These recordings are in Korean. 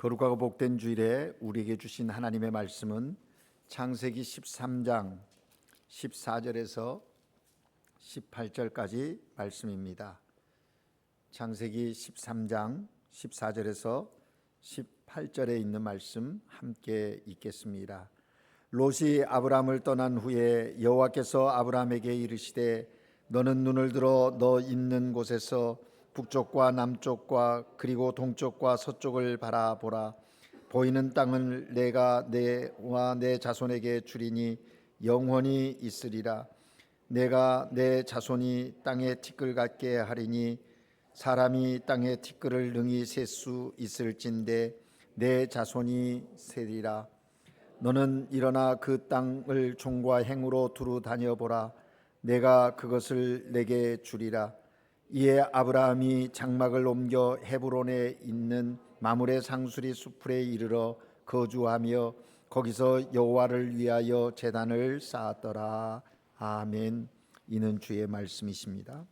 거룩하고 복된 주일에 우리에게 주신 하나님의 말씀은 창세기 13장 14절에서 18절까지 말씀입니다. 창세기 13장 14절에서 18절에 있는 말씀 함께 읽겠습니다. 롯이 아브람을 떠난 후에 여호와께서 아브람에게 이르시되 너는 눈을 들어 너 있는 곳에서 북쪽과 남쪽과 그리고 동쪽과 서쪽을 바라보라. 보이는 땅을 내가 내와 내 자손에게 주리니 영원히 있으리라. 내가 내 자손이 땅에 티끌 같게 하리니 사람이 땅에 티끌을 능히 셀 수 있을진데 내 자손이 세리라. 너는 일어나 그 땅을 종과 행으로 두루 다녀보라. 내가 그것을 내게 주리라. 이에 아브라함이 장막을 옮겨 헤브론에 있는 마므레 상수리 수풀에 이르러 거주하며 거기서 여호와를 위하여 제단을 쌓았더라. 아멘. 이는 주의 말씀이십니다.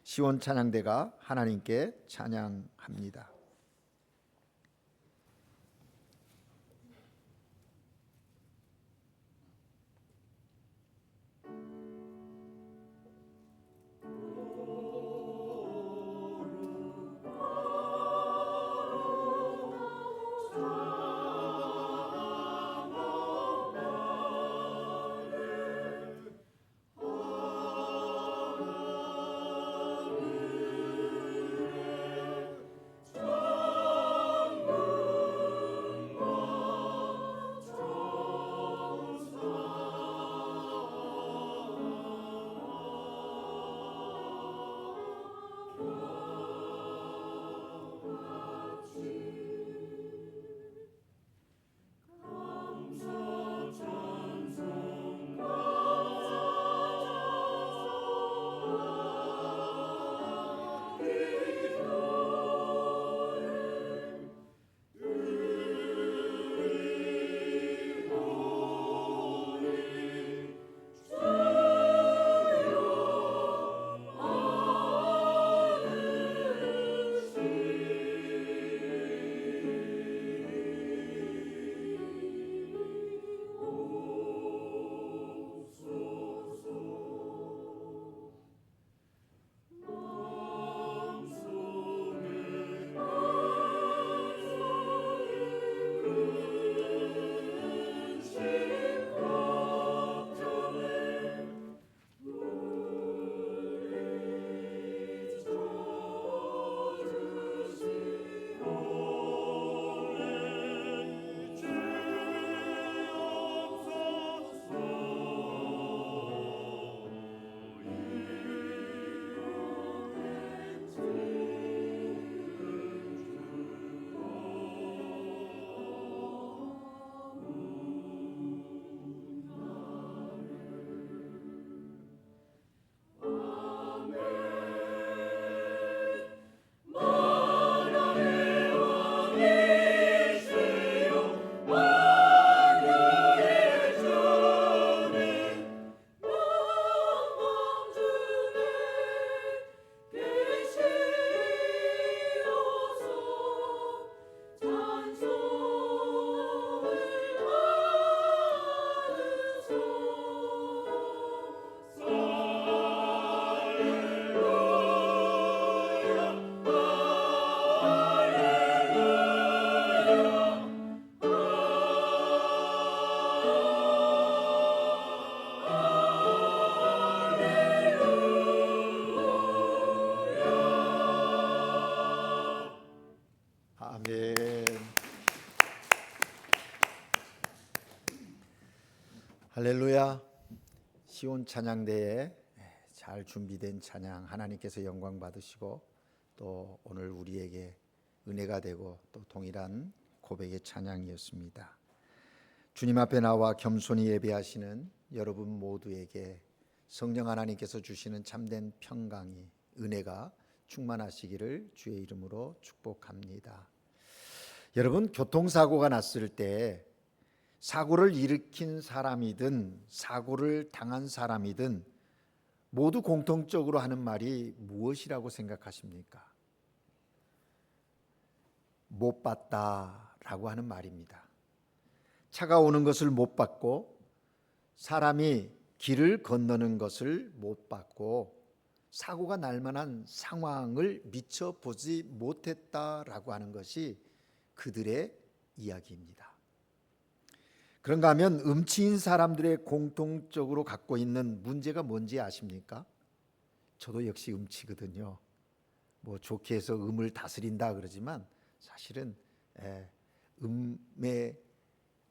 시온 찬양대가 하나님께 찬양합니다. 아멘. 할렐루야. 시온 찬양대에 잘 준비된 찬양 하나님께서 영광 받으시고 또 오늘 우리에게 은혜가 되고 또 동일한 고백의 찬양이었습니다. 주님 앞에 나와 겸손히 예배하시는 여러분 모두에게 성령 하나님께서 주시는 참된 평강이 은혜가 충만하시기를 주의 이름으로 축복합니다. 여러분, 교통사고가 났을 때 사고를 일으킨 사람이든 사고를 당한 사람이든 모두 공통적으로 하는 말이 무엇이라고 생각하십니까? 못 봤다라고 하는 말입니다. 차가 오는 것을 못 봤고 사람이 길을 건너는 것을 못 봤고 사고가 날 만한 상황을 미처 보지 못했다라고 하는 것이 그들의 이야기입니다. 그런가 하면 음치인 사람들의 공통적으로 갖고 있는 문제가 뭔지 아십니까? 저도 역시 음치거든요. 뭐 좋게 해서 음을 다스린다 그러지만 사실은 음에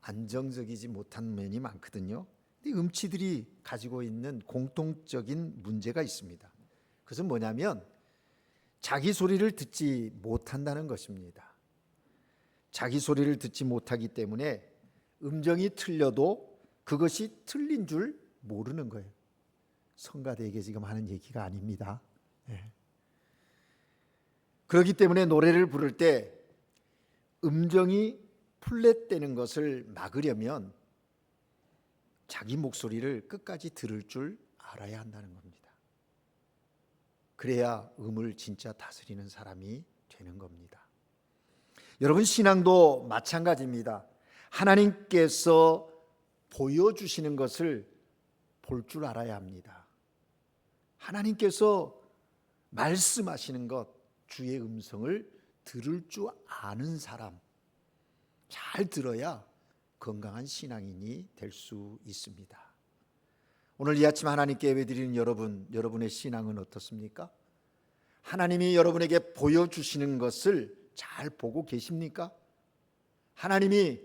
안정적이지 못한 면이 많거든요. 근데 음치들이 가지고 있는 공통적인 문제가 있습니다. 그것은 뭐냐면 자기 소리를 듣지 못한다는 것입니다. 자기 소리를 듣지 못하기 때문에 음정이 틀려도 그것이 틀린 줄 모르는 거예요. 성가대에게 지금 하는 얘기가 아닙니다. 그렇기 때문에 노래를 부를 때 음정이 플랫되는 것을 막으려면 자기 목소리를 끝까지 들을 줄 알아야 한다는 겁니다. 그래야 음을 진짜 다스리는 사람이 되는 겁니다. 여러분, 신앙도 마찬가지입니다. 하나님께서 보여주시는 것을 볼 줄 알아야 합니다. 하나님께서 말씀하시는 것, 주의 음성을 들을 줄 아는 사람, 잘 들어야 건강한 신앙인이 될 수 있습니다. 오늘 이 아침 하나님께 예배드리는 여러분의 신앙은 어떻습니까? 하나님이 여러분에게 보여주시는 것을 잘 보고 계십니까? 하나님이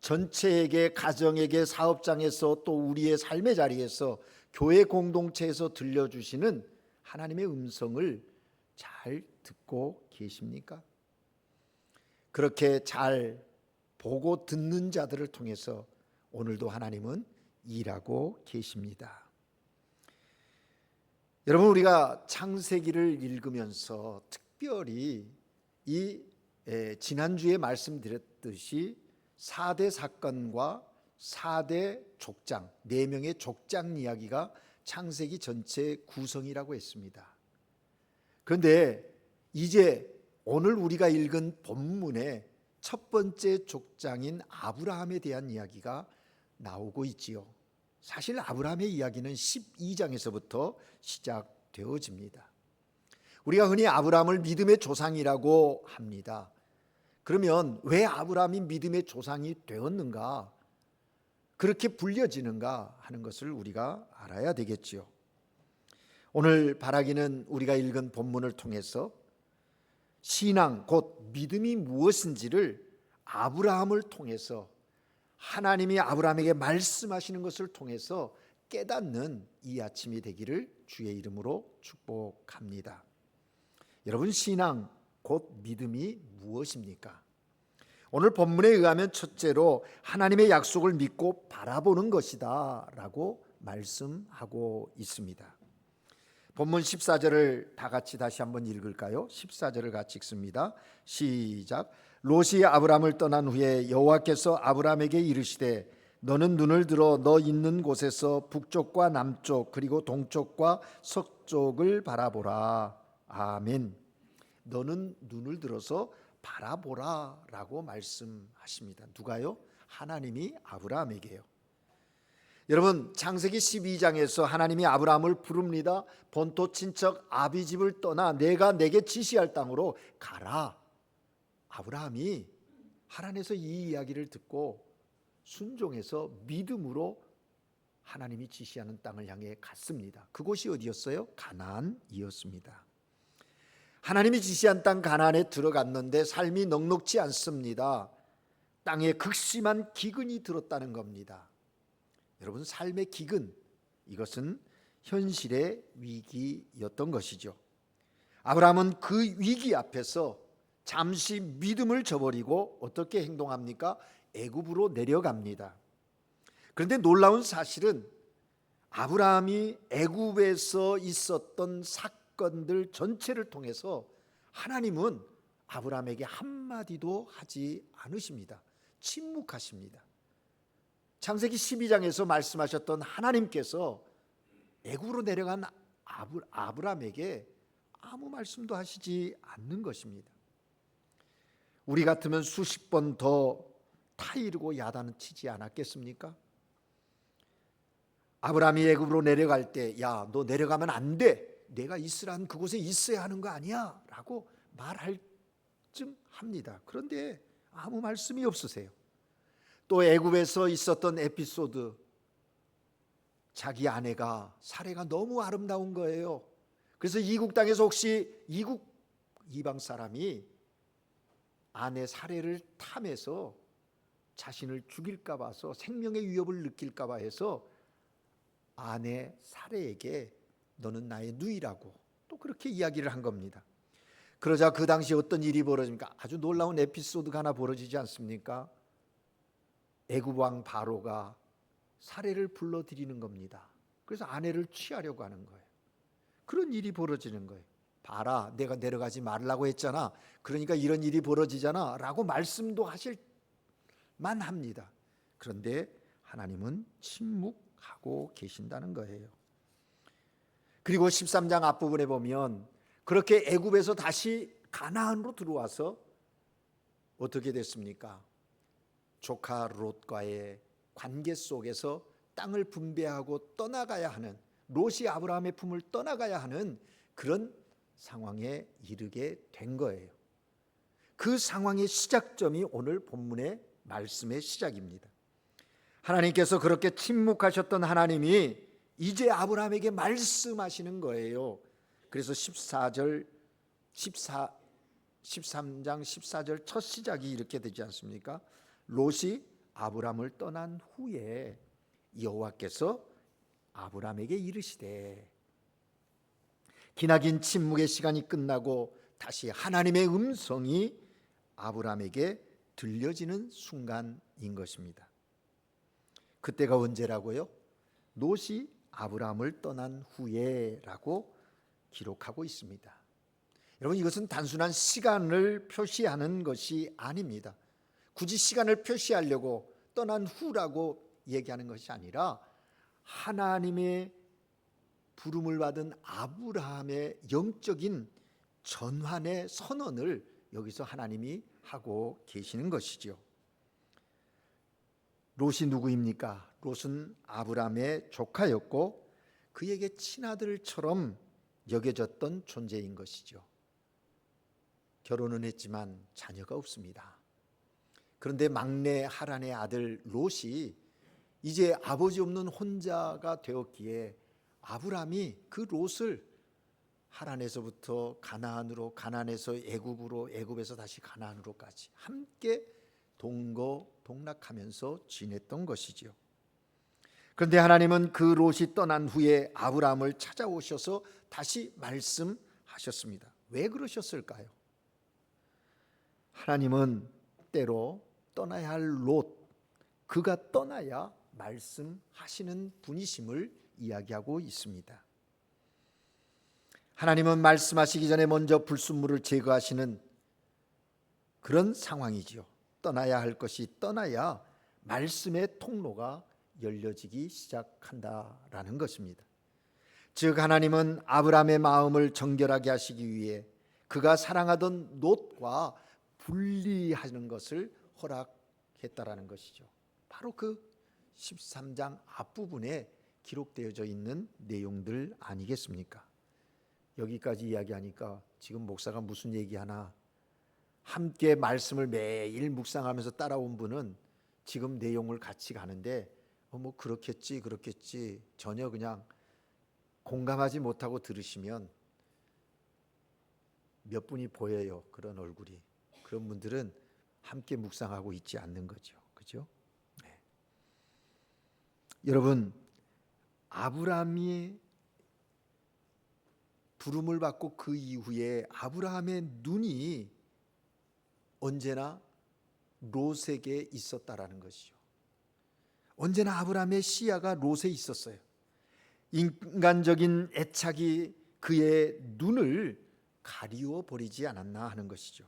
전체에게, 가정에게, 사업장에서 또 우리의 삶의 자리에서, 교회 공동체에서 들려주시는 하나님의 음성을 잘 듣고 계십니까? 그렇게 잘 보고 듣는 자들을 통해서 오늘도 하나님은 일하고 계십니다. 여러분, 우리가 창세기를 읽으면서 특별히 지난주에 말씀드렸듯이 4대 사건과 4대 족장, 4명의 족장 이야기가 창세기 전체 구성이라고 했습니다. 그런데 이제 오늘 우리가 읽은 본문의 첫 번째 족장인 아브라함에 대한 이야기가 나오고 있지요. 사실 아브라함의 이야기는 12장에서부터 시작되어집니다. 우리가 흔히 아브라함을 믿음의 조상이라고 합니다. 그러면 왜 아브라함이 믿음의 조상이 되었는가, 그렇게 불려지는가 하는 것을 우리가 알아야 되겠지요. 오늘 바라기는 우리가 읽은 본문을 통해서 신앙, 곧 믿음이 무엇인지를 아브라함을 통해서, 하나님이 아브라함에게 말씀하시는 것을 통해서 깨닫는 이 아침이 되기를 주의 이름으로 축복합니다. 여러분, 신앙, 곧 믿음이 무엇입니까? 오늘 본문에 의하면 첫째로 하나님의 약속을 믿고 바라보는 것이다 라고 말씀하고 있습니다. 본문 14절을 다 같이 다시 한번 읽을까요? 14절을 같이 읽습니다. 시작. 롯이 아브라함을 떠난 후에 여호와께서 아브라함에게 이르시되 너는 눈을 들어 너 있는 곳에서 북쪽과 남쪽 그리고 동쪽과 서쪽을 바라보라. 아멘. 너는 눈을 들어서 바라보라 라고 말씀하십니다. 누가요? 하나님이 아브라함에게요. 여러분, 창세기 12장에서 하나님이 아브라함을 부릅니다. 본토 친척 아비집을 떠나 내가 내게 지시할 땅으로 가라. 아브라함이 하나님에서 이 이야기를 듣고 순종해서 믿음으로 하나님이 지시하는 땅을 향해 갔습니다. 그곳이 어디였어요? 가나안이었습니다. 하나님이 지시한 땅 가나안에 들어갔는데 삶이 넉넉지 않습니다. 땅에 극심한 기근이 들었다는 겁니다. 여러분, 삶의 기근, 이것은 현실의 위기였던 것이죠. 아브라함은 그 위기 앞에서 잠시 믿음을 저버리고 어떻게 행동합니까? 애굽으로 내려갑니다. 그런데 놀라운 사실은 아브라함이 애굽에서 있었던 사건들 전체를 통해서 하나님은 아브라함에게 한마디도 하지 않으십니다. 침묵하십니다. 창세기 12장에서 말씀하셨던 하나님께서 애굽으로 내려간 아브라함에게 아무 말씀도 하시지 않는 것입니다. 우리 같으면 수십 번 더 타이르고 야단은 치지 않았겠습니까? 아브라함이 애굽으로 내려갈 때, 야, 너 내려가면 안 돼. 내가 있으란 그곳에 있어야 하는 거 아니야? 라고 말할 쯤 합니다. 그런데 아무 말씀이 없으세요. 또 애굽에서 있었던 에피소드, 자기 아내가 사례가 너무 아름다운 거예요. 그래서 이국 땅에서 혹시 이방 사람이 아내 사례를 탐해서 자신을 죽일까 봐서 생명의 위협을 느낄까 봐 해서 아내 사례에게 너는 나의 누이라고 또 그렇게 이야기를 한 겁니다. 그러자 그 당시 어떤 일이 벌어집니까? 아주 놀라운 에피소드가 하나 벌어지지 않습니까? 애굽 왕 바로가 사례를 불러들이는 겁니다. 그래서 아내를 취하려고 하는 거예요. 그런 일이 벌어지는 거예요. 봐라, 내가 내려가지 말라고 했잖아. 그러니까 이런 일이 벌어지잖아 라고 말씀도 하실 만합니다. 그런데 하나님은 침묵하고 계신다는 거예요. 그리고 13장 앞부분에 보면 그렇게 애굽에서 다시 가나안으로 들어와서 어떻게 됐습니까? 조카 롯과의 관계 속에서 땅을 분배하고 떠나가야 하는, 롯이 아브라함의 품을 떠나가야 하는 그런 상황에 이르게 된 거예요. 그 상황의 시작점이 오늘 본문의 말씀의 시작입니다. 하나님께서 그렇게 침묵하셨던 하나님이 이제 아브라함에게 말씀하시는 거예요. 그래서 13장 14절 첫 시작이 이렇게 되지 않습니까? 롯이 아브라함을 떠난 후에 여호와께서 아브라함에게 이르시되, 기나긴 침묵의 시간이 끝나고 다시 하나님의 음성이 아브라함에게 들려지는 순간인 것입니다. 그때가 언제라고요? 롯이 아브라함을 떠난 후에라고 기록하고 있습니다. 여러분, 이것은 단순한 시간을 표시하는 것이 아닙니다. 굳이 시간을 표시하려고 떠난 후라고 얘기하는 것이 아니라 하나님의 부름을 받은 아브라함의 영적인 전환의 선언을 여기서 하나님이 하고 계시는 것이죠. 롯이 누구입니까? 롯은 아브라함의 조카였고 그에게 친아들처럼 여겨졌던 존재인 것이죠. 결혼은 했지만 자녀가 없습니다. 그런데 막내 하란의 아들 롯이 이제 아버지 없는 혼자가 되었기에 아브라함이 그 롯을 하란에서부터 가나안으로, 가나안에서 애굽으로, 애굽에서 다시 가나안으로까지 함께 동거동락하면서 지냈던 것이죠. 그런데 하나님은 그 롯이 떠난 후에 아브라함을 찾아오셔서 다시 말씀하셨습니다. 왜 그러셨을까요? 하나님은 때로 떠나야 할 롯, 그가 떠나야 말씀하시는 분이심을 이야기하고 있습니다. 하나님은 말씀하시기 전에 먼저 불순물을 제거하시는 그런 상황이지요. 떠나야 할 것이 떠나야 말씀의 통로가 열려지기 시작한다라는 것입니다. 즉 하나님은 아브라함의 마음을 정결하게 하시기 위해 그가 사랑하던 롯과 분리하는 것을 허락했다라는 것이죠. 바로 그 13장 앞부분에 기록되어져 있는 내용들 아니겠습니까? 여기까지 이야기하니까 지금 목사가 무슨 얘기하나, 함께 말씀을 매일 묵상하면서 따라온 분은 지금 내용을 같이 가는데 뭐 그렇겠지 전혀 그냥 공감하지 못하고 들으시면 몇 분이 보여요. 그런 얼굴이. 그런 분들은 함께 묵상하고 있지 않는 거죠. 그죠? 네. 여러분, 아브라함이 부름을 받고 그 이후에 아브라함의 눈이 언제나 롯에게 있었다라는 것이죠. 언제나 아브라함의 시야가 롯에 있었어요. 인간적인 애착이 그의 눈을 가리워 버리지 않았나 하는 것이죠.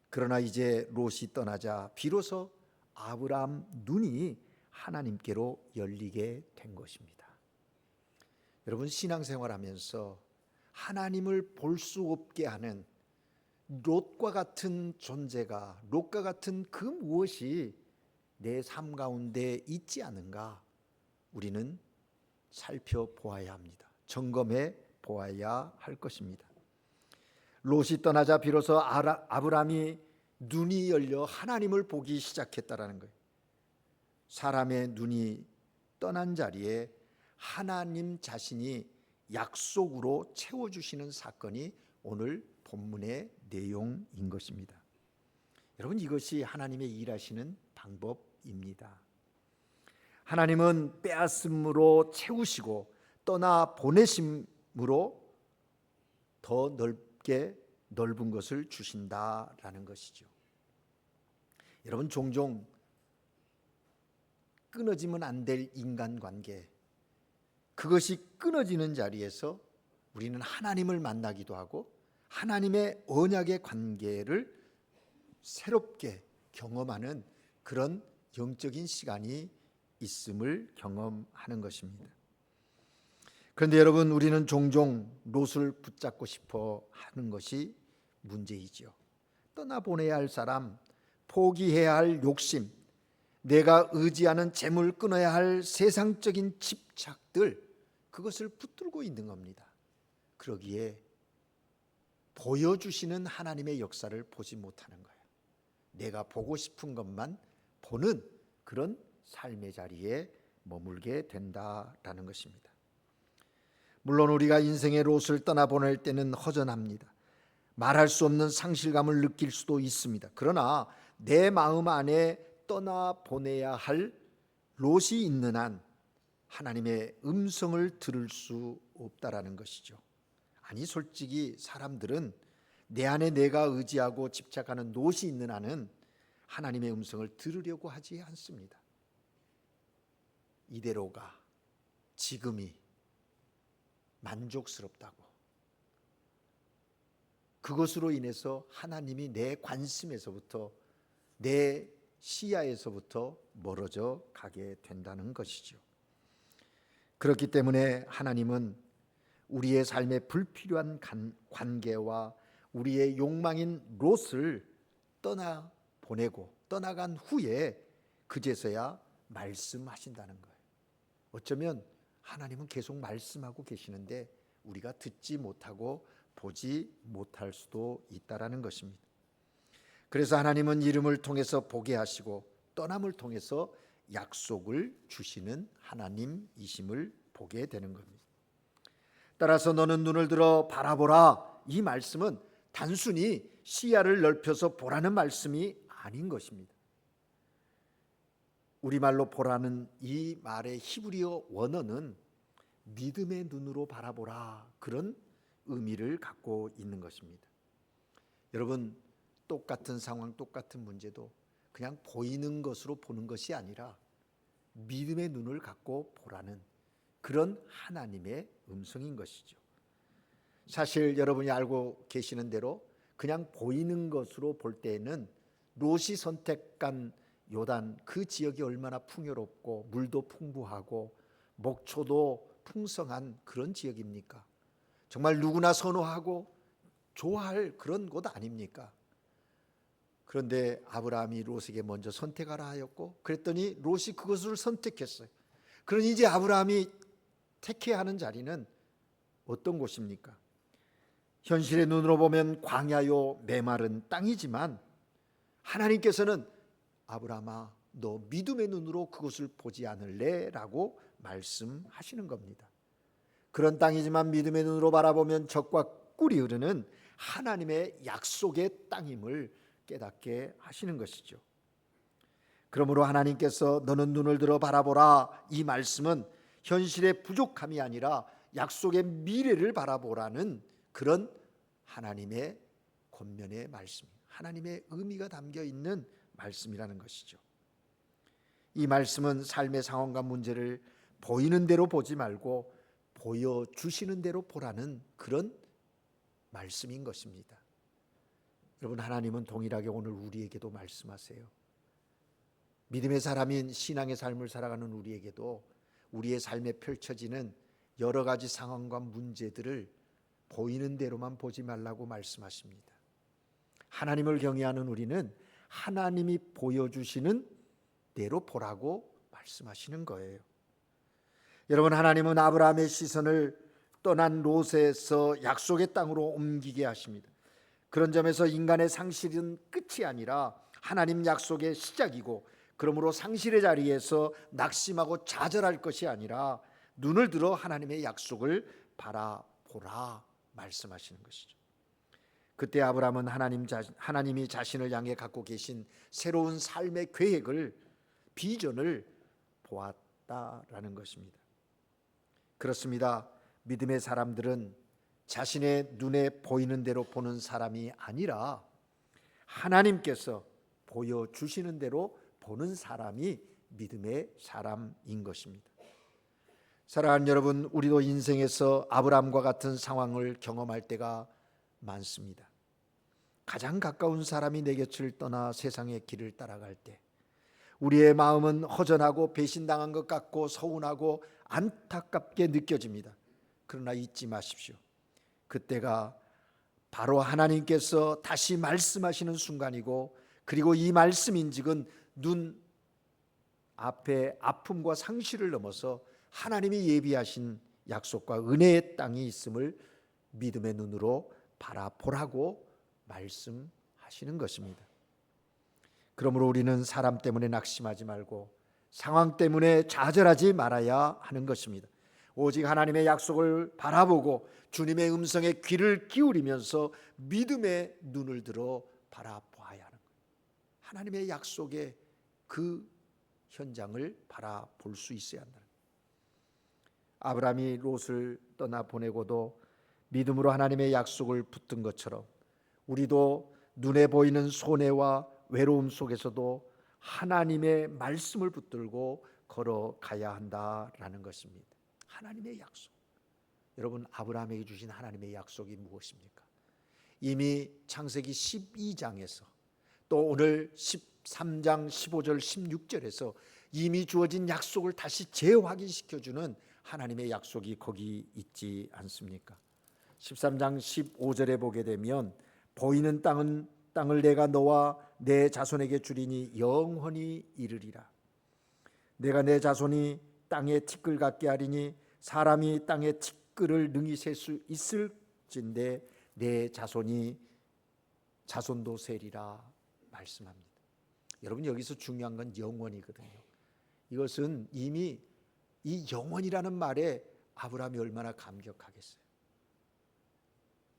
그러나 이제 롯이 떠나자 비로소 아브라함 눈이 하나님께로 열리게 된 것입니다. 여러분, 신앙생활하면서 하나님을 볼 수 없게 하는 롯과 같은 존재가, 롯과 같은 그 무엇이 내 삶 가운데 있지 않은가 우리는 살펴보아야 합니다. 점검해 보아야 할 것입니다. 롯이 떠나자 비로소 아브라함이 눈이 열려 하나님을 보기 시작했다라는 거예요. 사람의 눈이 떠난 자리에 하나님 자신이 약속으로 채워주시는 사건이 오늘 본문의 내용인 것입니다. 여러분, 이것이 하나님의 일하시는 방법입니다. 하나님은 빼앗음으로 채우시고 떠나 보내심으로 더 넓은 것을 주신다라는 것이죠. 여러분, 종종 끊어지면 안 될 인간관계, 그것이 끊어지는 자리에서 우리는 하나님을 만나기도 하고 하나님의 언약의 관계를 새롭게 경험하는 그런 영적인 시간이 있음을 경험하는 것입니다. 그런데 여러분, 우리는 종종 롯을 붙잡고 싶어 하는 것이 문제이지요. 떠나보내야 할 사람, 포기해야 할 욕심, 내가 의지하는 재물, 끊어야 할 세상적인 집착들, 그것을 붙들고 있는 겁니다. 그러기에 보여주시는 하나님의 역사를 보지 못하는 거예요. 내가 보고 싶은 것만 보는 그런 삶의 자리에 머물게 된다라는 것입니다. 물론 우리가 인생의 롯을 떠나보낼 때는 허전합니다. 말할 수 없는 상실감을 느낄 수도 있습니다. 그러나 내 마음 안에 떠나보내야 할 롯이 있는 한 하나님의 음성을 들을 수 없다라는 것이죠. 아니, 솔직히 사람들은 내 안에 내가 의지하고 집착하는 롯이 있는 한은 하나님의 음성을 들으려고 하지 않습니다. 이대로가, 지금이 만족스럽다고, 그것으로 인해서 하나님이 내 관심에서부터, 내 시야에서부터 멀어져 가게 된다는 것이죠. 그렇기 때문에 하나님은 우리의 삶에 불필요한 관계와 우리의 욕망인 롯을 떠나보내고 떠나간 후에 그제서야 말씀하신다는 거예요. 어쩌면 하나님은 계속 말씀하고 계시는데 우리가 듣지 못하고 보지 못할 수도 있다라는 것입니다. 그래서 하나님은 이름을 통해서 보게 하시고 떠남을 통해서 약속을 주시는 하나님이심을 보게 되는 겁니다. 따라서 너는 눈을 들어 바라보라, 이 말씀은 단순히 시야를 넓혀서 보라는 말씀이 아닌 것입니다. 우리말로 보라는 이 말의 히브리어 원어는 믿음의 눈으로 바라보라, 그런 의미를 갖고 있는 것입니다. 여러분, 똑같은 상황, 똑같은 문제도 그냥 보이는 것으로 보는 것이 아니라 믿음의 눈을 갖고 보라는 그런 하나님의 음성인 것이죠. 사실 여러분이 알고 계시는 대로 그냥 보이는 것으로 볼 때에는 롯이 선택한 요단 그 지역이 얼마나 풍요롭고 물도 풍부하고 목초도 풍성한 그런 지역입니까? 정말 누구나 선호하고 좋아할 그런 곳 아닙니까? 그런데 아브라함이 롯에게 먼저 선택하라 하였고, 그랬더니 롯이 그것을 선택했어요. 그러니 이제 아브라함이 택해야 하는 자리는 어떤 곳입니까? 현실의 눈으로 보면 광야요 메마른 땅이지만 하나님께서는 아브라함아, 너 믿음의 눈으로 그것을 보지 않을래? 라고 말씀하시는 겁니다. 그런 땅이지만 믿음의 눈으로 바라보면 젖과 꿀이 흐르는 하나님의 약속의 땅임을 깨닫게 하시는 것이죠. 그러므로 하나님께서 너는 눈을 들어 바라보라, 이 말씀은 현실의 부족함이 아니라 약속의 미래를 바라보라는 그런 하나님의 권면의 말씀, 하나님의 의미가 담겨 있는 말씀이라는 것이죠. 이 말씀은 삶의 상황과 문제를 보이는 대로 보지 말고 보여주시는 대로 보라는 그런 말씀인 것입니다. 여러분, 하나님은 동일하게 오늘 우리에게도 말씀하세요. 믿음의 사람인 신앙의 삶을 살아가는 우리에게도 우리의 삶에 펼쳐지는 여러 가지 상황과 문제들을 보이는 대로만 보지 말라고 말씀하십니다. 하나님을 경외하는 우리는 하나님이 보여주시는 대로 보라고 말씀하시는 거예요. 여러분, 하나님은 아브라함의 시선을 떠난 롯에서 약속의 땅으로 옮기게 하십니다. 그런 점에서 인간의 상실은 끝이 아니라 하나님 약속의 시작이고, 그러므로 상실의 자리에서 낙심하고 좌절할 것이 아니라 눈을 들어 하나님의 약속을 바라보라 말씀하시는 것이죠. 그때 아브라함은 하나님이 자신을 향해 갖고 계신 새로운 삶의 계획을, 비전을 보았다라는 것입니다. 그렇습니다. 믿음의 사람들은 자신의 눈에 보이는 대로 보는 사람이 아니라 하나님께서 보여주시는 대로 보는 사람이 믿음의 사람인 것입니다. 사랑하는 여러분, 우리도 인생에서 아브라함과 같은 상황을 경험할 때가 많습니다. 가장 가까운 사람이 내 곁을 떠나 세상의 길을 따라갈 때 우리의 마음은 허전하고 배신당한 것 같고 서운하고 안타깝게 느껴집니다. 그러나 잊지 마십시오. 그때가 바로 하나님께서 다시 말씀하시는 순간이고, 그리고 이 말씀인즉은 눈 앞에 아픔과 상실을 넘어서 하나님이 예비하신 약속과 은혜의 땅이 있음을 믿음의 눈으로 바라보라고 말씀하시는 것입니다. 그러므로 우리는 사람 때문에 낙심하지 말고 상황 때문에 좌절하지 말아야 하는 것입니다. 오직 하나님의 약속을 바라보고 주님의 음성에 귀를 기울이면서 믿음의 눈을 들어 바라봐야 하는 거예요. 하나님의 약속의 그 현장을 바라볼 수 있어야 한다는 거예요. 아브라함이 롯을 떠나보내고도 믿음으로 하나님의 약속을 붙든 것처럼 우리도 눈에 보이는 손해와 외로움 속에서도 하나님의 말씀을 붙들고 걸어가야 한다라는 것입니다. 하나님의 약속. 여러분, 아브라함에게 주신 하나님의 약속이 무엇입니까? 이미 창세기 12장에서 또 오늘 13장 15절 16절에서 이미 주어진 약속을 다시 재확인시켜주는 하나님의 약속이 거기 있지 않습니까? 13장 15절에 보게 되면 보이는 땅을 내가 너와 내 자손에게 주리니 영원히 이르리라. 내가 내 자손이 땅에 티끌 같게 하리니 사람이 땅에 티끌을 능히 셀 수 있을진데 내 자손도 세리라 말씀합니다. 여러분, 여기서 중요한 건 영원이거든요. 이것은 이미 이 영원이라는 말에 아브라함이 얼마나 감격하겠어요.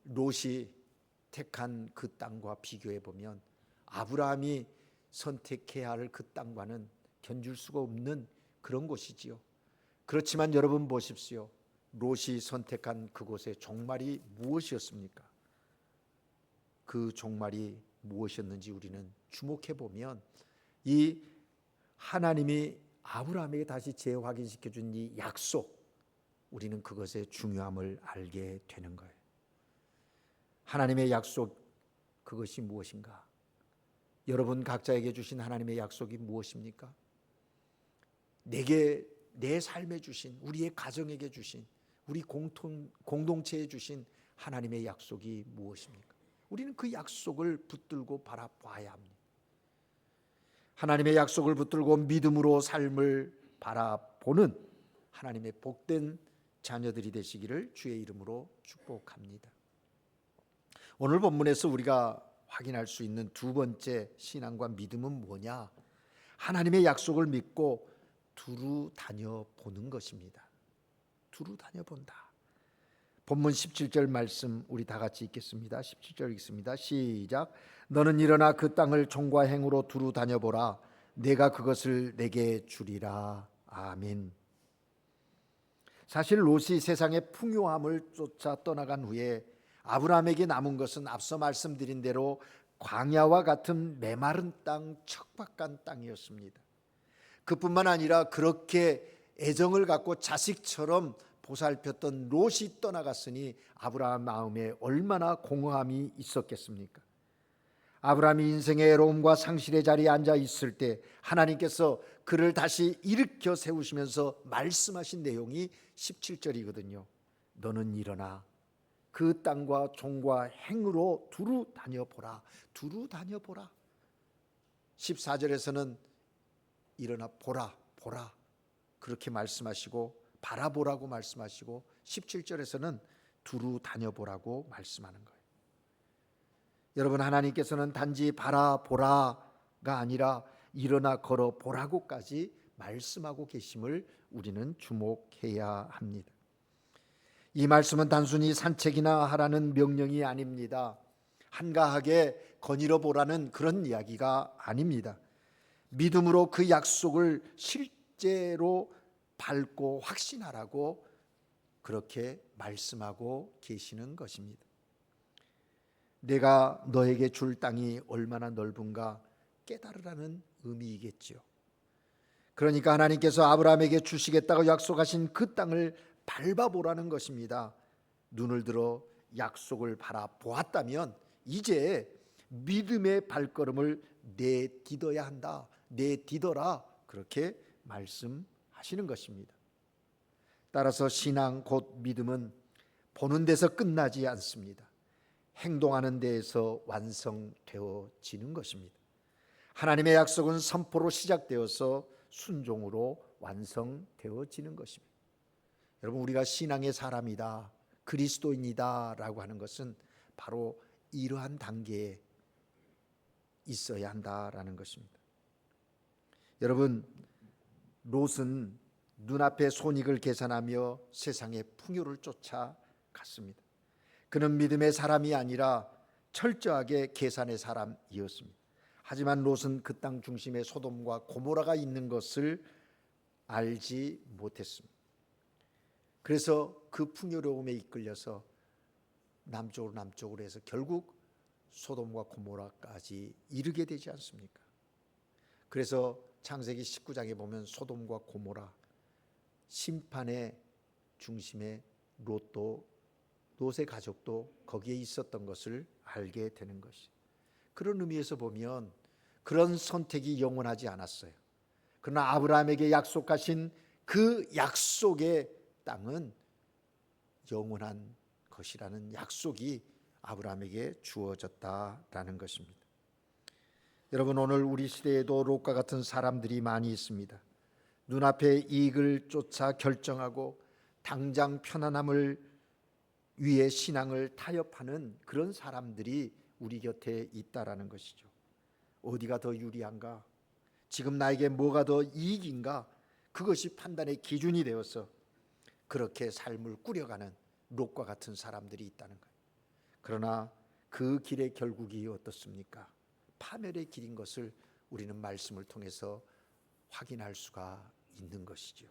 롯이 택한 그 땅과 비교해 보면 아브라함이 선택해야 할 그 땅과는 견줄 수가 없는 그런 곳이지요. 그렇지만 여러분 보십시오. 롯이 선택한 그곳의 종말이 무엇이었습니까? 그 종말이 무엇이었는지 우리는 주목해 보면 이 하나님이 아브라함에게 다시 재확인시켜 준 이 약속, 우리는 그것의 중요함을 알게 되는 거예요. 하나님의 약속, 그것이 무엇인가? 여러분 각자에게 주신 하나님의 약속이 무엇입니까? 내게, 내 삶에 주신, 우리의 가정에게 주신, 우리 공동체에 주신 하나님의 약속이 무엇입니까? 우리는 그 약속을 붙들고 바라봐야 합니다. 하나님의 약속을 붙들고 믿음으로 삶을 바라보는 하나님의 복된 자녀들이 되시기를 주의 이름으로 축복합니다. 오늘 본문에서 우리가 확인할 수 있는 두 번째 신앙과 믿음은 뭐냐? 하나님의 약속을 믿고 두루 다녀보는 것입니다. 두루 다녀본다. 본문 17절 말씀 우리 다 같이 읽겠습니다. 17절 읽습니다. 시작. 너는 일어나 그 땅을 종과 행으로 두루 다녀보라. 내가 그것을 내게 주리라. 아멘. 사실 롯이 세상의 풍요함을 쫓아 떠나간 후에 아브라함에게 남은 것은 앞서 말씀드린 대로 광야와 같은 메마른 땅, 척박한 땅이었습니다. 그뿐만 아니라 그렇게 애정을 갖고 자식처럼 보살폈던 롯이 떠나갔으니 아브라함 마음에 얼마나 공허함이 있었겠습니까? 아브라함이 인생의 애로움과 상실의 자리에 앉아 있을 때 하나님께서 그를 다시 일으켜 세우시면서 말씀하신 내용이 17절이거든요. 너는 일어나 그 땅과 종과 행으로 두루 다녀보라. 두루 다녀보라. 14절에서는 일어나 보라 보라 그렇게 말씀하시고 바라보라고 말씀하시고 17절에서는 두루 다녀보라고 말씀하는 거예요. 여러분, 하나님께서는 단지 바라보라가 아니라 일어나 걸어보라고까지 말씀하고 계심을 우리는 주목해야 합니다. 이 말씀은 단순히 산책이나 하라는 명령이 아닙니다. 한가하게 거닐어 보라는 그런 이야기가 아닙니다. 믿음으로 그 약속을 실제로 밟고 확신하라고 그렇게 말씀하고 계시는 것입니다. 내가 너에게 줄 땅이 얼마나 넓은가 깨달으라는 의미이겠지요. 그러니까 하나님께서 아브라함에게 주시겠다고 약속하신 그 땅을 밟아보라는 것입니다. 눈을 들어 약속을 바라보았다면 이제 믿음의 발걸음을 내딛어야 한다. 내딛어라. 그렇게 말씀하시는 것입니다. 따라서 신앙 곧 믿음은 보는 데서 끝나지 않습니다. 행동하는 데에서 완성되어지는 것입니다. 하나님의 약속은 선포로 시작되어서 순종으로 완성되어지는 것입니다. 여러분, 우리가 신앙의 사람이다, 그리스도인이다 라고 하는 것은 바로 이러한 단계에 있어야 한다라는 것입니다. 여러분, 롯은 눈앞의 손익을 계산하며 세상의 풍요를 쫓아갔습니다. 그는 믿음의 사람이 아니라 철저하게 계산의 사람이었습니다. 하지만 롯은 그 땅 중심에 소돔과 고모라가 있는 것을 알지 못했습니다. 그래서 그 풍요로움에 이끌려서 남쪽으로 해서 결국 소돔과 고모라까지 이르게 되지 않습니까? 그래서 창세기 19장에 보면 소돔과 고모라, 심판의 중심에 롯의 가족도 거기에 있었던 것을 알게 되는 것이. 그런 의미에서 보면 그런 선택이 영원하지 않았어요. 그러나 아브라함에게 약속하신 그 약속의 땅은 영원한 것이라는 약속이 아브라함에게 주어졌다라는 것입니다. 여러분, 오늘 우리 시대에도 롯과 같은 사람들이 많이 있습니다. 눈앞의 이익을 쫓아 결정하고 당장 편안함을 위해 신앙을 타협하는 그런 사람들이 우리 곁에 있다라는 것이죠. 어디가 더 유리한가? 지금 나에게 뭐가 더 이익인가? 그것이 판단의 기준이 되어서 그렇게 삶을 꾸려가는 롯과 같은 사람들이 있다는 거예요. 그러나 그 길의 결국이 어떻습니까? 파멸의 길인 것을 우리는 말씀을 통해서 확인할 수가 있는 것이죠.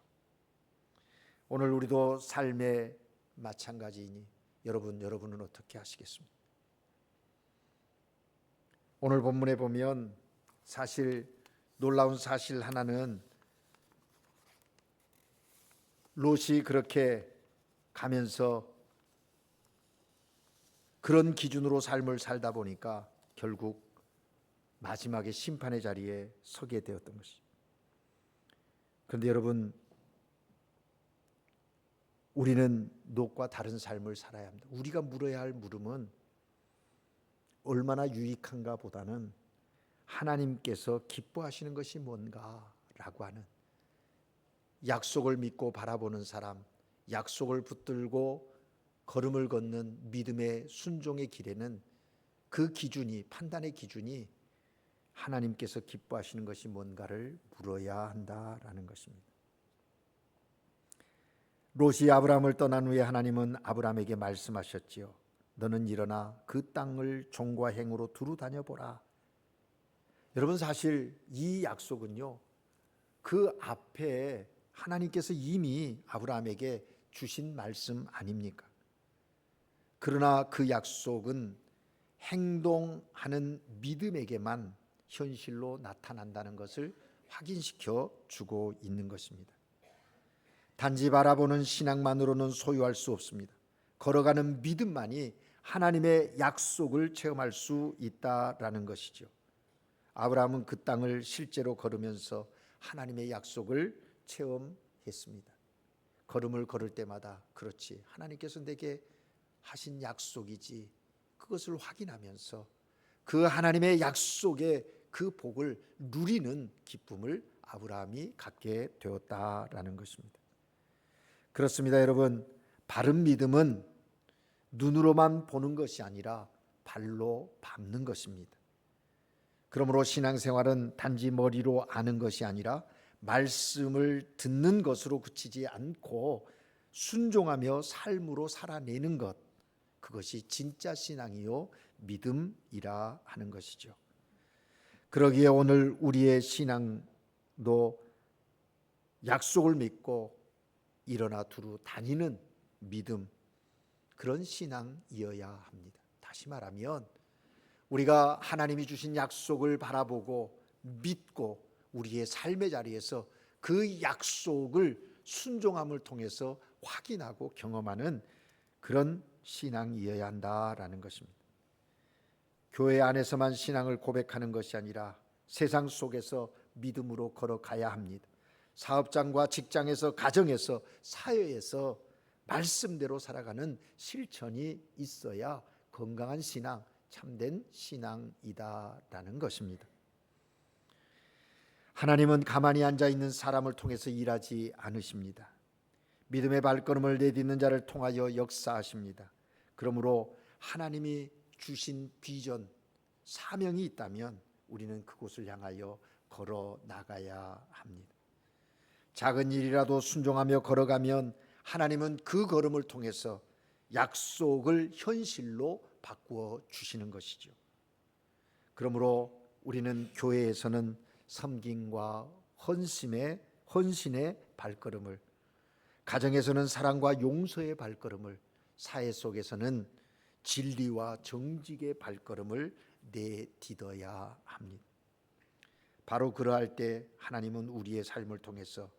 오늘 우리도 삶의 마찬가지이니 여러분은 어떻게 하시겠습니까? 오늘 본문에 보면 사실 놀라운 사실 하나는 롯이 그렇게 가면서 그런 기준으로 삶을 살다 보니까 결국 마지막에 심판의 자리에 서게 되었던 것이죠. 그런데 여러분, 우리는 롯과 다른 삶을 살아야 합니다. 우리가 물어야 할 물음은 얼마나 유익한가 보다는 하나님께서 기뻐하시는 것이 뭔가라고 하는, 약속을 믿고 바라보는 사람, 약속을 붙들고 걸음을 걷는 믿음의 순종의 길에는 그 기준이, 판단의 기준이 하나님께서 기뻐하시는 것이 뭔가를 물어야 한다라는 것입니다. 롯이 아브라함을 떠난 후에 하나님은 아브라함에게 말씀하셨지요. 너는 일어나 그 땅을 종과 행으로 두루 다녀보라. 여러분, 사실 이 약속은요, 그 앞에 하나님께서 이미 아브라함에게 주신 말씀 아닙니까? 그러나 그 약속은 행동하는 믿음에게만 현실로 나타난다는 것을 확인시켜 주고 있는 것입니다. 단지 바라보는 신앙만으로는 소유할 수 없습니다. 걸어가는 믿음만이 하나님의 약속을 체험할 수 있다라는 것이죠. 아브라함은 그 땅을 실제로 걸으면서 하나님의 약속을 체험했습니다. 걸음을 걸을 때마다, 그렇지, 하나님께서 내게 하신 약속이지, 그것을 확인하면서 그 하나님의 약속의 그 복을 누리는 기쁨을 아브라함이 갖게 되었다라는 것입니다. 그렇습니다, 여러분. 바른 믿음은 눈으로만 보는 것이 아니라 발로 밟는 것입니다. 그러므로 신앙생활은 단지 머리로 아는 것이 아니라 말씀을 듣는 것으로 그치지 않고 순종하며 삶으로 살아내는 것, 그것이 진짜 신앙이요 믿음이라 하는 것이죠. 그러기에 오늘 우리의 신앙도 약속을 믿고 일어나 두루 다니는 믿음, 그런 신앙이어야 합니다. 다시 말하면 우리가 하나님이 주신 약속을 바라보고 믿고 우리의 삶의 자리에서 그 약속을 순종함을 통해서 확인하고 경험하는 그런 신앙이어야 한다라는 것입니다. 교회 안에서만 신앙을 고백하는 것이 아니라 세상 속에서 믿음으로 걸어가야 합니다. 사업장과 직장에서, 가정에서, 사회에서 말씀대로 살아가는 실천이 있어야 건강한 신앙, 참된 신앙이다라는 것입니다. 하나님은 가만히 앉아 있는 사람을 통해서 일하지 않으십니다. 믿음의 발걸음을 내딛는 자를 통하여 역사하십니다. 그러므로 하나님이 주신 비전, 사명이 있다면 우리는 그곳을 향하여 걸어 나가야 합니다. 작은 일이라도 순종하며 걸어가면 하나님은 그 걸음을 통해서 약속을 현실로 바꾸어 주시는 것이죠. 그러므로 우리는 교회에서는 섬김과 헌신의 발걸음을, 가정에서는 사랑과 용서의 발걸음을, 사회 속에서는 진리와 정직의 발걸음을 내딛어야 합니다. 바로 그러할 때 하나님은 우리의 삶을 통해서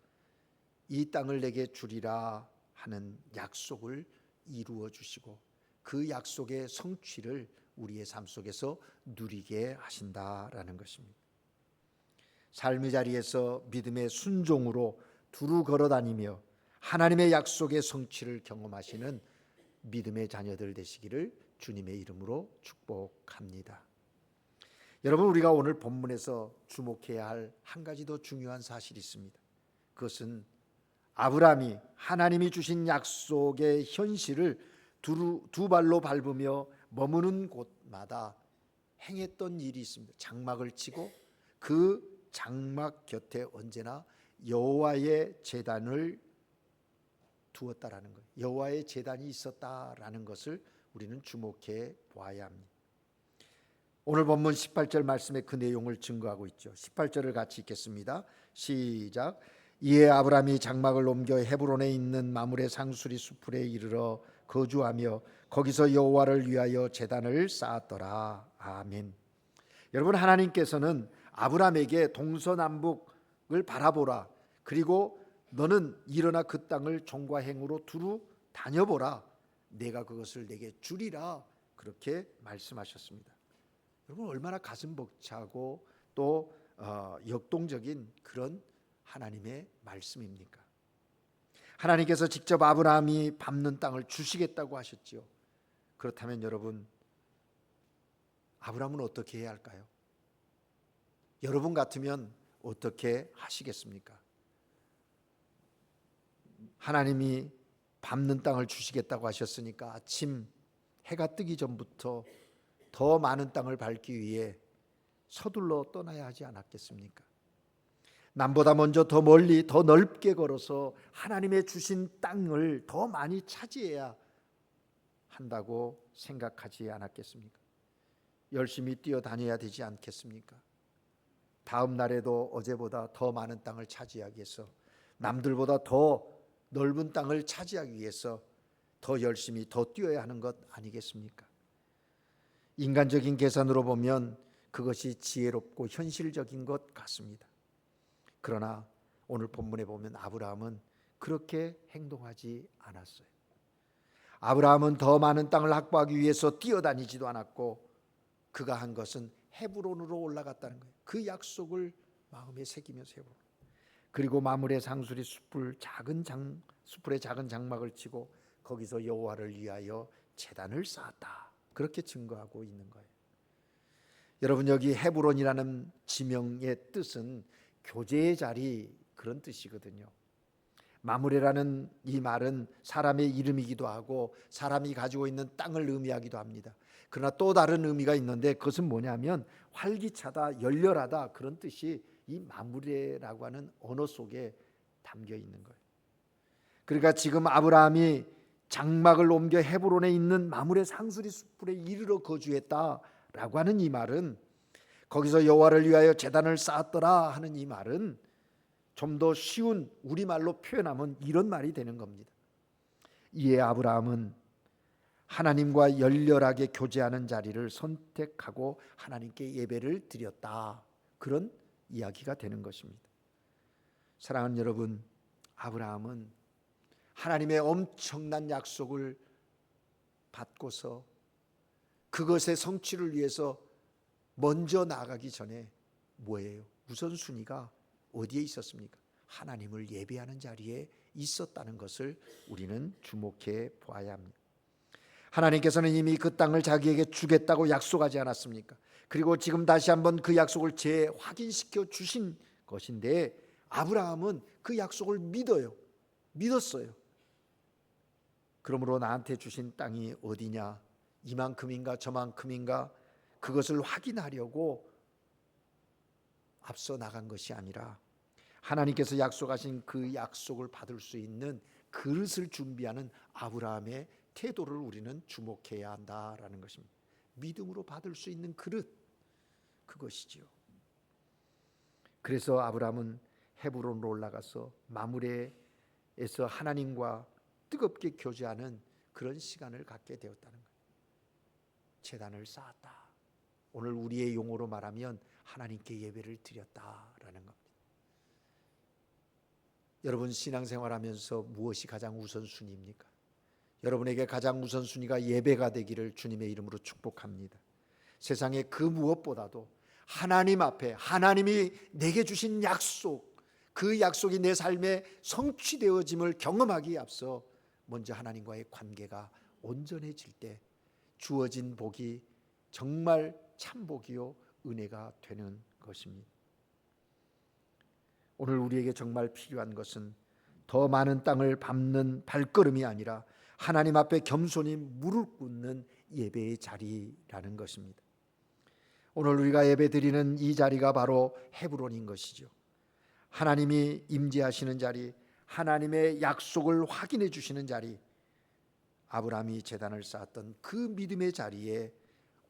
이 땅을 내게 주리라 하는 약속을 이루어 주시고 그 약속의 성취를 우리의 삶 속에서 누리게 하신다라는 것입니다. 삶의 자리에서 믿음의 순종으로 두루 걸어다니며 하나님의 약속의 성취를 경험하시는 믿음의 자녀들 되시기를 주님의 이름으로 축복합니다. 여러분, 우리가 오늘 본문에서 주목해야 할 한 가지 더 중요한 사실이 있습니다. 그것은 아브라함이 하나님이 주신 약속의 현실을 두 발로 밟으며 머무는 곳마다 행했던 일이 있습니다. 장막을 치고 그 장막 곁에 언제나 여호와의 제단을 두었다라는 거예요. 여호와의 제단이 있었다라는 것을 우리는 주목해 보아야 합니다. 오늘 본문 18절 말씀의 그 내용을 증거하고 있죠. 18절을 같이 읽겠습니다. 시작. 이에 아브라함이 장막을 옮겨 헤브론에 있는 마므레 상수리 숲에 이르러 거주하며 거기서 여호와를 위하여 제단을 쌓았더라. 아멘. 여러분, 하나님께서는 아브라함에게 동서남북을 바라보라, 그리고 너는 일어나 그 땅을 종과 행으로 두루 다녀보라, 내가 그것을 내게 주리라, 그렇게 말씀하셨습니다. 여러분, 얼마나 가슴 벅차고 또 역동적인 그런 하나님의 말씀입니까? 하나님께서 직접 아브라함이 밟는 땅을 주시겠다고 하셨지요. 그렇다면 여러분, 아브라함은 어떻게 해야 할까요? 여러분 같으면 어떻게 하시겠습니까? 하나님이 밟는 땅을 주시겠다고 하셨으니까 아침 해가 뜨기 전부터 더 많은 땅을 밟기 위해 서둘러 떠나야 하지 않았겠습니까? 남보다 먼저 더 멀리 더 넓게 걸어서 하나님의 주신 땅을 더 많이 차지해야 한다고 생각하지 않았겠습니까? 열심히 뛰어다녀야 되지 않겠습니까? 다음 날에도 어제보다 더 많은 땅을 차지하기 위해서, 남들보다 더 넓은 땅을 차지하기 위해서 더 열심히 더 뛰어야 하는 것 아니겠습니까? 인간적인 계산으로 보면 그것이 지혜롭고 현실적인 것 같습니다. 그러나 오늘 본문에 보면 아브라함은 그렇게 행동하지 않았어요. 아브라함은 더 많은 땅을 확보하기 위해서 뛰어다니지도 않았고, 그가 한 것은 헤브론으로 올라갔다는 거예요. 그 약속을 마음에 새기면서 헤브론, 그리고 마므레 상수리 숲에 작은 장막을 치고 거기서 여호와를 위하여 제단을 쌓았다. 그렇게 증거하고 있는 거예요. 여러분, 여기 헤브론이라는 지명의 뜻은 교제의 자리, 그런 뜻이거든요. 마므레라는 이 말은 사람의 이름이기도 하고 사람이 가지고 있는 땅을 의미하기도 합니다. 그러나 또 다른 의미가 있는데 그것은 뭐냐면 활기차다, 열렬하다, 그런 뜻이 이 마므레라고 하는 언어 속에 담겨 있는 거예요. 그러니까 지금 아브라함이 장막을 옮겨 헤브론에 있는 마므레 상수리 숲에 이르러 거주했다라고 하는 이 말은, 거기서 여호와를 위하여 제단을 쌓았더라 하는 이 말은 좀 더 쉬운 우리말로 표현하면 이런 말이 되는 겁니다. 이에 아브라함은 하나님과 열렬하게 교제하는 자리를 선택하고 하나님께 예배를 드렸다, 그런 이야기가 되는 것입니다. 사랑하는 여러분, 아브라함은 하나님의 엄청난 약속을 받고서 그것의 성취를 위해서 먼저 나아가기 전에 뭐예요? 우선순위가 어디에 있었습니까? 하나님을 예배하는 자리에 있었다는 것을 우리는 주목해 보아야 합니다. 하나님께서는 이미 그 땅을 자기에게 주겠다고 약속하지 않았습니까? 그리고 지금 다시 한번 그 약속을 재확인시켜 주신 것인데, 아브라함은 그 약속을 믿었어요. 그러므로 나한테 주신 땅이 어디냐, 이만큼인가 저만큼인가, 그것을 확인하려고 앞서 나간 것이 아니라 하나님께서 약속하신 그 약속을 받을 수 있는 그릇을 준비하는 아브라함의 태도를 우리는 주목해야 한다라는 것입니다. 믿음으로 받을 수 있는 그릇, 그것이지요. 그래서 아브라함은 헤브론으로 올라가서 마므레에서 하나님과 뜨겁게 교제하는 그런 시간을 갖게 되었다는 거예요. 제단을 쌓았다. 오늘 우리의 용어로 말하면 하나님께 예배를 드렸다라는 겁니다. 여러분, 신앙생활하면서 무엇이 가장 우선순위입니까? 여러분에게 가장 우선순위가 예배가 되기를 주님의 이름으로 축복합니다. 세상에 그 무엇보다도 하나님 앞에 하나님이 내게 주신 약속, 그 약속이 내 삶에 성취되어짐을 경험하기에 앞서 먼저 하나님과의 관계가 온전해질 때 주어진 복이 정말 참복이요 은혜가 되는 것입니다. 오늘 우리에게 정말 필요한 것은 더 많은 땅을 밟는 발걸음이 아니라 하나님 앞에 겸손히 무릎 꿇는 예배의 자리라는 것입니다. 오늘 우리가 예배 드리는 이 자리가 바로 헤브론인 것이죠. 하나님이 임재하시는 자리, 하나님의 약속을 확인해 주시는 자리, 아브라함이 제단을 쌓았던 그 믿음의 자리에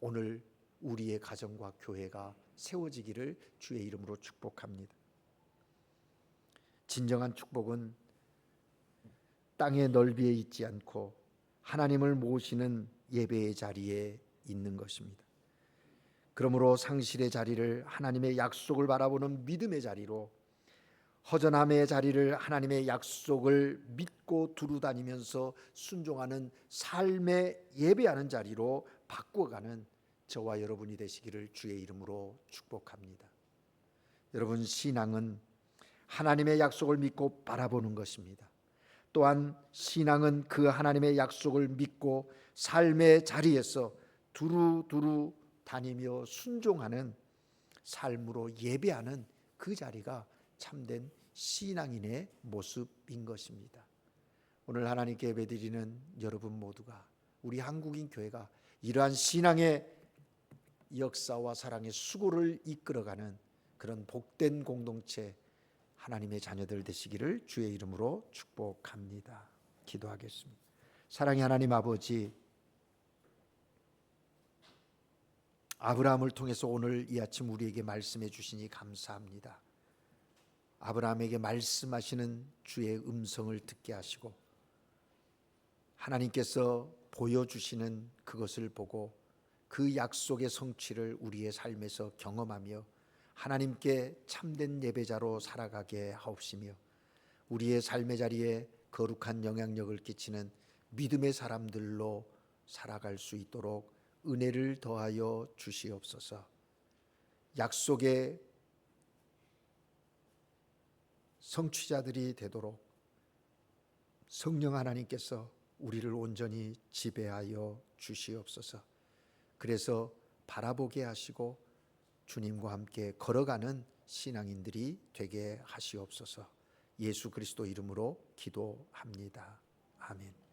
오늘 우리의 가정과 교회가 세워지기를 주의 이름으로 축복합니다. 진정한 축복은 땅의 넓이에 있지 않고 하나님을 모시는 예배의 자리에 있는 것입니다. 그러므로 상실의 자리를 하나님의 약속을 바라보는 믿음의 자리로, 허전함의 자리를 하나님의 약속을 믿고 두루다니면서 순종하는 삶의 예배하는 자리로 바꿔가는 저와 여러분이 되시기를 주의 이름으로 축복합니다. 여러분, 신앙은 하나님의 약속을 믿고 바라보는 것입니다. 또한 신앙은 그 하나님의 약속을 믿고 삶의 자리에서 두루두루 다니며 순종하는 삶으로 예배하는 그 자리가 참된 신앙인의 모습인 것입니다. 오늘 하나님께 예배드리는 여러분 모두가, 우리 한국인 교회가 이러한 신앙의 역사와 사랑의 수고를 이끌어가는 그런 복된 공동체, 하나님의 자녀들 되시기를 주의 이름으로 축복합니다. 기도하겠습니다. 사랑의 하나님 아버지, 아브라함을 통해서 오늘 이 아침 우리에게 말씀해 주시니 감사합니다. 아브라함에게 말씀하시는 주의 음성을 듣게 하시고 하나님께서 보여주시는 그것을 보고 그 약속의 성취를 우리의 삶에서 경험하며 하나님께 참된 예배자로 살아가게 하옵시며 우리의 삶의 자리에 거룩한 영향력을 끼치는 믿음의 사람들로 살아갈 수 있도록 은혜를 더하여 주시옵소서. 약속의 성취자들이 되도록 성령 하나님께서 우리를 온전히 지배하여 주시옵소서. 그래서 바라보게 하시고 주님과 함께 걸어가는 신앙인들이 되게 하시옵소서. 예수 그리스도 이름으로 기도합니다. 아멘.